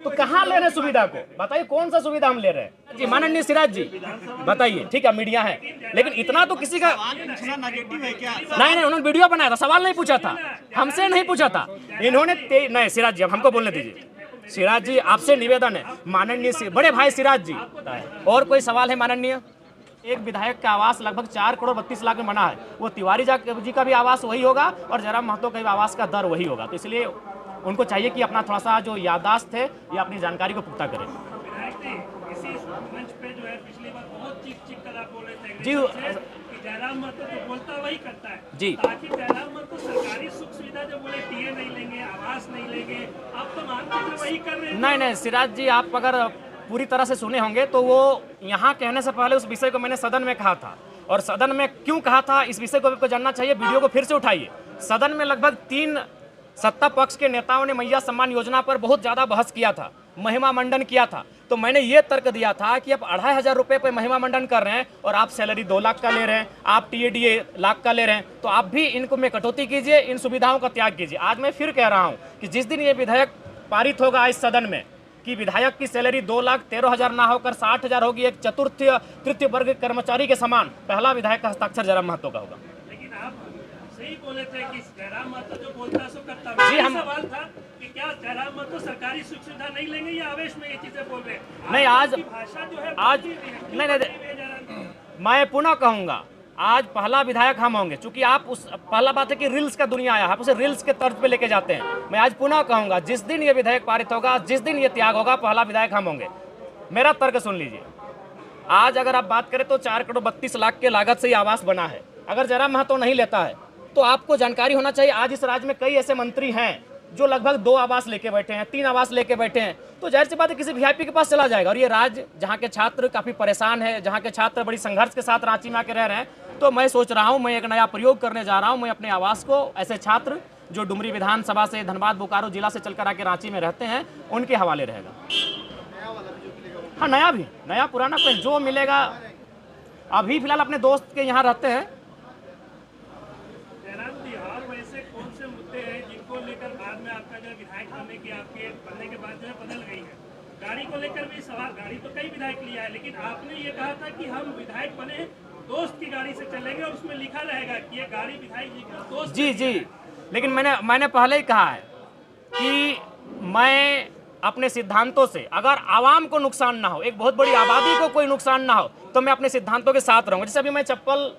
तो कहाँ ले रहे हैं सुविधा को? बताइए कौन सा सुविधा हम ले रहे हैं जी? माननीय सिराज जी बताइए, ठीक है मीडिया है, लेकिन इतना तो किसी का नेगेटिव है क्या? नहीं, उन्होंने वीडियो बनाया था, सवाल नहीं पूछा था, हमसे नहीं पूछा था इन्होंने। नहीं सिराज जी, अब हमको बोलने दीजिए। सिराज जी आपसे निवेदन है, माननीय बड़े भाई सिराज जी, और कोई सवाल है माननीय? एक विधायक का आवास लगभग 4 करोड़ 32 लाख में बना है, वो तिवारी जी का भी आवास वही होगा और जयराम महतो का भी आवास का दर वही होगा। तो इसलिए उनको चाहिए कि अपना थोड़ा सा जो याददाश्त है या अपनी जानकारी को पुख्ता करें। इसी मंच पे जो है पिछली बार बहुत चीख कर आप बोल रहे थे जी कि जयराम महतो तो बोलता वही करता है जी, ताकि जयराम महतो सरकारी सुख सुविधा जो बोले टीए नहीं लेंगे, आवास नहीं लेंगे, आप तो मानते वही कर रहे हैं। नहीं सिराज जी, आप अगर पूरी तरह से सुने होंगे तो वो यहाँ कहने से पहले उस विषय को मैंने सदन में कहा था, और सदन में क्यों कहा था इस विषय को आपको जानना चाहिए, वीडियो को फिर से उठाइए। सदन में लगभग 3 सत्ता पक्ष के नेताओं ने मैया सम्मान योजना पर बहुत ज़्यादा बहस किया था, महिमा मंडन किया था। तो मैंने ये तर्क दिया था कि आप 2500 रुपये पर महिमा मंडन कर रहे हैं और आप सैलरी 2 लाख का ले रहे हैं, आप टीएडीए लाख का ले रहे हैं, तो आप भी इनको में कटौती कीजिए, इन सुविधाओं का त्याग कीजिए। आज मैं फिर कह रहा हूँ कि जिस दिन ये विधेयक पारित होगा इस सदन में कि विधायक की सैलरी 2,13,000 ना होकर 60,000 होगी, एक चतुर्थ तृतीय वर्ग कर्मचारी के समान, पहला विधायक का हस्ताक्षर जयराम महतो का होगा। लेकिन आप सही बोले थे कि जयराम महतो जो बोलता सो करता। जी, हम सवाल था कि क्या जयराम महतो सरकारी सुख सुविधा नहीं लेंगे या आवेश में ये चीजें बोल रहे हैं? नहीं आज भाषा जो है आज नहीं, मैं पुनः कहूँगा आज पहला विधायक हम होंगे, चूंकि आप उस पहला बात है कि रील्स का दुनिया आया, आप उसे रील्स के तर्ज पे लेके जाते हैं। मैं आज पुनः कहूँगा जिस दिन ये विधेयक पारित होगा, जिस दिन ये त्याग होगा, पहला विधायक हम होंगे। मेरा तर्क सुन लीजिए, आज अगर आप बात करें तो 4 करोड़ 32 लाख के लागत से ये आवास बना है। अगर जयराम महतो नहीं लेता है तो आपको जानकारी होना चाहिए, आज इस राज्य में कई ऐसे मंत्री हैं जो लगभग 2 आवास लेके बैठे हैं, 3 आवास लेके बैठे हैं। तो जाहिर सी बात है किसी वीआईपी के पास चला जाएगा। और ये राज्य जहाँ के छात्र काफ़ी परेशान है, जहाँ के छात्र बड़ी संघर्ष के साथ रांची में आके रह रहे हैं, तो मैं सोच रहा हूँ मैं एक नया प्रयोग करने जा रहा हूँ। मैं अपने आवास को ऐसे छात्र जो डुमरी विधानसभा से, धनबाद बोकारो जिला से चलकर आके रांची में रहते हैं, उनके हवाले रहेगा। हाँ नया भी, नया पुराना कोई जो मिलेगा। अभी फिलहाल अपने दोस्त के यहाँ रहते हैं। गाड़ी को लेकर भी सवाल, गाड़ी तो कई विधायक लिया है, लेकिन आपने ये कहा था कि हम विधायक बने दोस्त की गाड़ी से चलेंगे और उसमें लिखा रहेगा कि ये गाड़ी विधायक जी की दोस्त। जी, लेकिन मैंने पहले ही कहा है कि मैं अपने सिद्धांतों से, अगर आवाम को नुकसान ना हो, एक बहुत बड़ी आबादी को कोई नुकसान ना हो, तो मैं अपने सिद्धांतों के साथ रहूँगा। जैसे अभी मैं चप्पल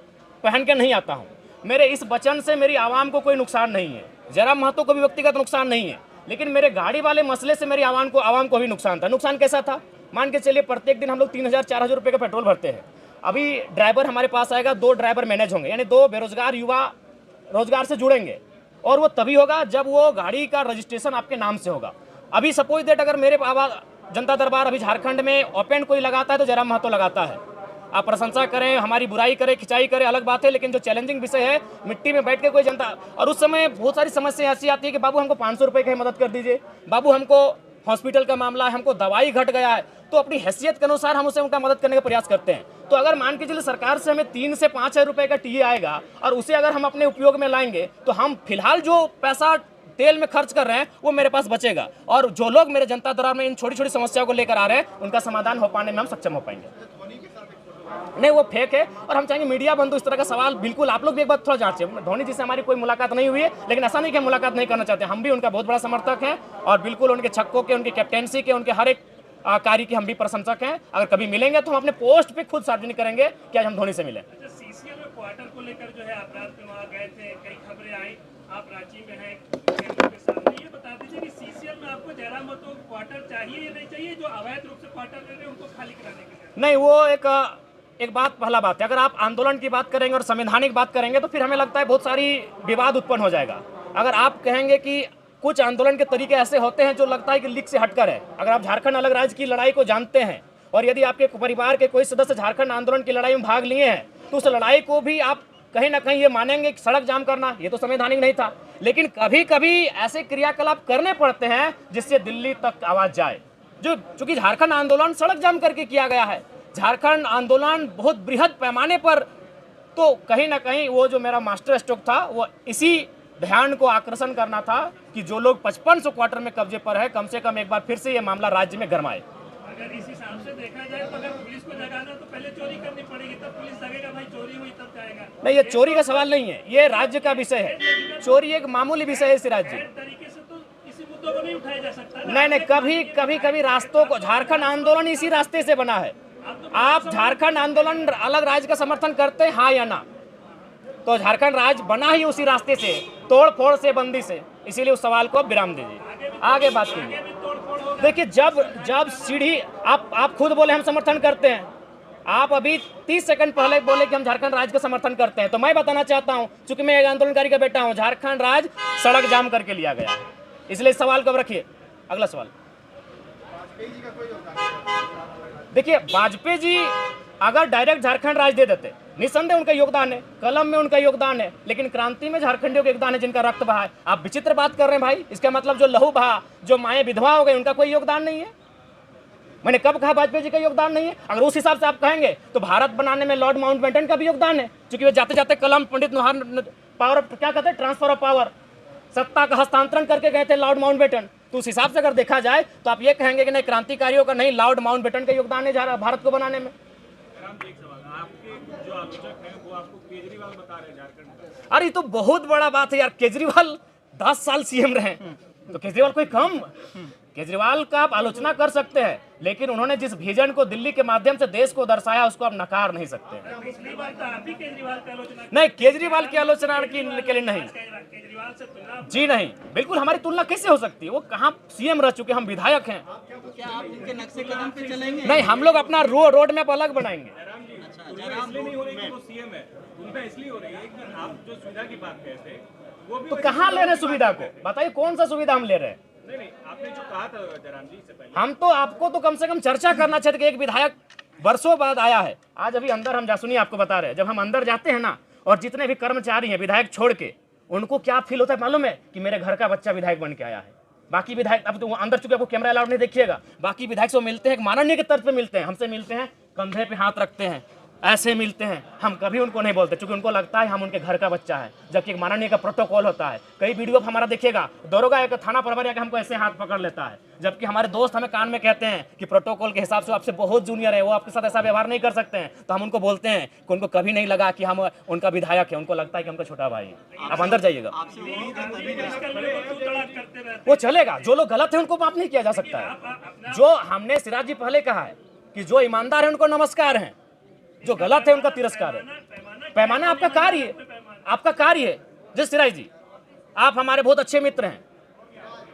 पहन के नहीं आता हूँ, मेरे इस वचन से मेरी आवाम को कोई नुकसान नहीं है, जयराम महतो को भी व्यक्तिगत नुकसान नहीं है, लेकिन मेरे गाड़ी वाले मसले से मेरी आवाम को भी नुकसान था। नुकसान कैसा था? मान के चलिए प्रत्येक दिन हम लोग 3,000-4,000 रुपये का पेट्रोल भरते हैं। अभी ड्राइवर हमारे पास आएगा, 2 ड्राइवर मैनेज होंगे, यानी 2 बेरोजगार युवा रोजगार से जुड़ेंगे, और वो तभी होगा जब वो गाड़ी का रजिस्ट्रेशन आपके नाम से होगा। अभी सपोज दैट अगर मेरे जनता दरबार अभी झारखंड में ओपन कोई लगाता है तो जयराम महतो लगाता है। आप प्रशंसा करें, हमारी बुराई करें, खिंचाई करें, अलग बात है, लेकिन जो चैलेंजिंग विषय है, मिट्टी में बैठ के कोई जनता, और उस समय बहुत सारी समस्या ऐसी आती है कि बाबू हमको 500 रुपये की मदद कर दीजिए, बाबू हमको हॉस्पिटल का मामला है, हमको दवाई घट गया है, तो अपनी हैसियत के अनुसार हम उसे उनका मदद करने का प्रयास करते हैं। तो अगर मान के चलिए सरकार से हमें 3 से 5 हज़ार रुपये का टीए आएगा और उसे अगर हम अपने उपयोग में लाएंगे, तो हम फिलहाल जो पैसा तेल में खर्च कर रहे हैं वो मेरे पास बचेगा, और जो लोग मेरे जनता दरबार में इन छोटी छोटी समस्याओं को लेकर आ रहे हैं उनका समाधान हो पाने में हम सक्षम हो पाएंगे। नहीं वो फेक है, और हम चाहेंगे मीडिया बंधु इस तरह का सवाल बिल्कुल आप लोग भी एक बार थोड़ा जांचें। धोनी जी से हमारी कोई मुलाकात नहीं हुई है, लेकिन ऐसा नहीं कि हम मुलाकात नहीं करना चाहते, हम भी उनका बहुत बड़ा समर्थक हैं, और बिल्कुल उनके छक्कों के, उनकी कैप्टेंसी के, उनके हर एक कार्य की हम भी प्रशंसक हैं। अगर कभी मिलेंगे तो हम अपने पोस्ट पे खुद सार्वजनिक करेंगे कि आज हम धोनी से मिले। सीसीएल में क्वार्टर को लेकर जो है आप रात में वहाँ गए थे, कई खबरें आई, आप रांची में हैं, ये बता दीजिए कि सीसीएल में आपको जयराम महतो क्वार्टर चाहिए या नहीं चाहिए, जो अवैध रूप से क्वार्टर ले रहे हैं उनको खाली कराने के लिए? नहीं, वो एक बात, पहला बात है, अगर आप आंदोलन की बात करेंगे और संवैधानिक बात करेंगे तो फिर हमें लगता है बहुत सारी विवाद उत्पन्न हो जाएगा। अगर आप कहेंगे कि कुछ आंदोलन के तरीके ऐसे होते हैं जो लगता है कि लीक से हटकर है, अगर आप झारखंड अलग राज्य की लड़ाई को जानते हैं और यदि आपके परिवार के कोई सदस्य झारखंड आंदोलन की लड़ाई में भाग लिए हैं, तो उस लड़ाई को भी आप कहीं ना कहीं ये मानेंगे कि सड़क जाम करना ये तो संवैधानिक नहीं था, लेकिन कभी कभी ऐसे क्रियाकलाप करने पड़ते हैं जिससे दिल्ली तक आवाज़ जाए। जो चूंकि झारखंड आंदोलन सड़क जाम करके किया गया है, झारखंड आंदोलन बहुत बृहद पैमाने पर, तो कहीं ना कहीं वो जो मेरा मास्टर स्ट्रोक था वो इसी ध्यान को आकर्षण करना था कि जो लोग 5500 क्वार्टर में कब्जे पर है, कम से कम एक बार फिर से ये मामला राज्य में गरमाए। अगर इस हिसाब से देखा जाए तो अगर पुलिस को जगाना तो पहले चोरी करनी पड़ेगी, तब पुलिस जगेगा, भाई चोरी हुई तब जाएगा। नहीं, ये चोरी का सवाल नहीं है, ये राज्य का विषय है। चोरी एक मामूली विषय है सिराज जी। तरीके से तो किसी मुद्दों को नहीं उठाया जा सकता। नहीं, कभी रास्तों को, झारखंड आंदोलन इसी रास्ते से बना है। आप झारखंड आंदोलन अलग राज्य का समर्थन करते हैं, हाँ या ना? तो झारखंड राज्य बना ही उसी रास्ते से, तोड़ फोड़ से, बंदी से। इसीलिए उस सवाल को आप विराम दीजिए, आगे बात कीजिए। देखिए, जब सीढ़ी, आप खुद बोले हम समर्थन करते हैं, आप अभी 30 सेकंड पहले बोले कि हम झारखंड राज्य का समर्थन करते हैं। तो मैं बताना चाहता हूं, चूंकि मैं एक आंदोलनकारी का बेटा हूं, झारखंड राज्य सड़क जाम करके लिया गया, इसलिए सवाल को रखिए। अगला सवाल। देखिए, वाजपेयी जी अगर डायरेक्ट झारखंड राज्य दे देते, निसंदेह उनका योगदान है, कलम में उनका योगदान है, लेकिन क्रांति में झारखंडियों का योगदान है, जिनका रक्त बहा है। आप विचित्र बात कर रहे हैं भाई। इसका मतलब जो लहू बहा, जो माएँ विधवा हो गई, उनका कोई योगदान नहीं है? मैंने कब कहा वाजपेयी जी का योगदान नहीं है? अगर उस हिसाब से आप कहेंगे तो भारत बनाने में लॉर्ड माउंटबेटन का भी योगदान है, क्योंकि वे जाते जाते कलम, पंडित पावर, क्या कहते हैं, ट्रांसफर ऑफ पावर, सत्ता का हस्तांतरण करके गए थे लॉर्ड माउंटबेटन। तो उस हिसाब से अगर देखा जाए तो आप ये कहेंगे कि नहीं, क्रांतिकारियों का नहीं, लॉर्ड माउंटबेटन का योगदान है भारत को बनाने में। जो आलोचक हैं वो आपको केजरीवाल बता रहे हैं झारखंड में। अरे ये तो बहुत बड़ा बात है यार। केजरीवाल 10 साल सीएम रहे, तो केजरीवाल कोई कम? केजरीवाल का आप आलोचना कर सकते हैं, लेकिन उन्होंने जिस विजन को दिल्ली के माध्यम से देश को दर्शाया, उसको आप नकार नहीं सकते। पिछली बार तो आप ही केजरीवाल की आलोचना, नहीं, केजरीवाल की आलोचना के लिए नहीं केजरीवाल से तुलना जी, नहीं, बिल्कुल हमारी तुलना कैसे हो सकती है? वो कहाँ सीएम रह चुके, हम विधायक हैं। क्या आप उनके नक्शे कदम पे चलेंगे? नहीं, हम लोग अपना रोड मैप अलग बनाएंगे। इसलिए नहीं हो रही कि वो सीएम है, उनका इसलिए हो रही है कि आप जो सुविधा की बात कहते हैं वो भी तो कहाँ ले रहे हैं सुविधा को? बताइए कौन सा सुविधा हम ले रहे हैं? नहीं, आपने जो कहा था जयराम जी से पहले, हम तो आपको तो कम से कम चर्चा करना चाहते कि एक विधायक वर्षों बाद आया है। आज अभी अंदर हम सुनिए, आपको बता रहे हैं, जब हम अंदर जाते हैं ना, और जितने भी कर्मचारी हैं विधायक छोड़ के, उनको क्या फील होता है मालूम है? कि मेरे घर का बच्चा विधायक बन के आया है। बाकी विधायक, अब तो वो अंदर चुके, आपको कैमरा अलाउड नहीं देखिएगा, बाकी विधायक से मिलते हैं, माननीय के तर्ज पे मिलते हैं, हमसे मिलते हैं, कंधे पे हाथ रखते हैं, ऐसे मिलते हैं। हम कभी उनको नहीं बोलते, क्योंकि उनको लगता है हम उनके घर का बच्चा है, जबकि एक माननीय का प्रोटोकॉल होता है। कई वीडियो हमारा देखिएगा, दरोगा एक थाना प्रभारी आके हमको ऐसे हाथ पकड़ लेता है, जबकि हमारे दोस्त हमें कान में कहते हैं कि प्रोटोकॉल के हिसाब से आपसे बहुत जूनियर है, वो आपके साथ ऐसा व्यवहार नहीं कर सकते हैं। तो हम उनको बोलते हैं कि उनको कभी नहीं लगा कि हम उनका विधायक है, उनको लगता है कि हमका छोटा भाई है। आप अंदर जाइएगा, आपसे उम्मीद है तभी करते रहते वो चलेगा। जो लोग गलत है उनको माफ नहीं किया जा सकता है। जो हमने सिराज जी पहले कहा है कि जो ईमानदार है उनको नमस्कार है, जो गलत है उनका तिरस्कार है। पैमाना आपका कार्य है, आपका कार्य है। जय सिराज जी, आप हमारे बहुत अच्छे मित्र हैं,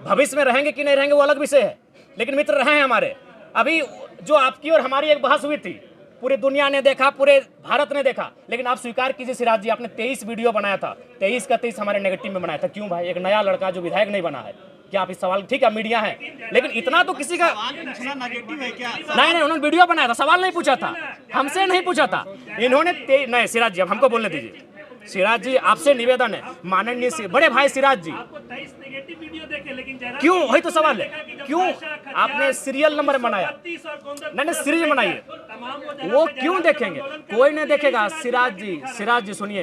भविष्य में रहेंगे कि नहीं रहेंगे वो अलग विषय है, लेकिन मित्र रहे हैं हमारे। अभी जो आपकी और हमारी एक बहस हुई थी, पूरी दुनिया ने देखा, पूरे भारत ने देखा, लेकिन आप स्वीकार कीजिए सिराज जी, आपने 23 वीडियो बनाया था, 23 का 23 हमारे नेगेटिव में बनाया था। क्यों भाई? एक नया लड़का जो विधायक नहीं बना है, क्या आप इस सवाल, ठीक है मीडिया है, लेकिन इतना तो किसी का नेगेटिव है क्या? नहीं, उन्होंने वीडियो बनाया था, सवाल नहीं पूछा था, हमसे नहीं पूछा था इन्होंने। नहीं सिराज जी, अब हमको बोलने दीजिए। सिराज जी, आपसे निवेदन है, माननीय बड़े भाई सिराज जी, आपको 23 नेगेटिव वीडियो देखे, लेकिन जयराम क्यों? जी वही तो सवाल है, देखा कि जब क्यों भाषा, खतियार, आपने सीरियल नंबर बनाया? 32 और गोंदल नहीं, सीरीज बनाइए, तमाम वो क्यों देखेंगे? कोई नहीं देखेगा। सिराज जी सुनिए,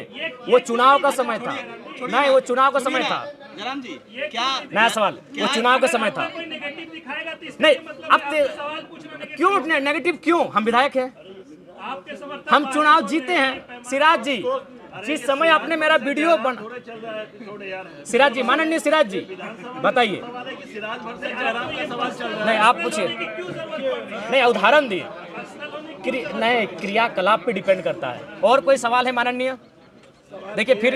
वो चुनाव का समय था, नहीं वो चुनाव का समय था। जयराम जी, क्या नया सवाल, वो चुनाव का समय था। कोई नेगेटिव दिखाएगा तो इसका नहीं, मतलब अब है आपसे सवाल पूछना नेगेटिव। क्यों नेगेटिव? क्यों? हम विधायक हैं, आपके समर्थक हम चुनाव जीते हैं। सिराज जी, जिस समय आपने मेरा वीडियो सिराज जी, माननीय सिराज जी बताइए, नहीं आप पूछिए, नहीं उदाहरण दिए, नहीं क्रियाकलाप पे डिपेंड करता है। और कोई सवाल है माननीय? देखिए फिर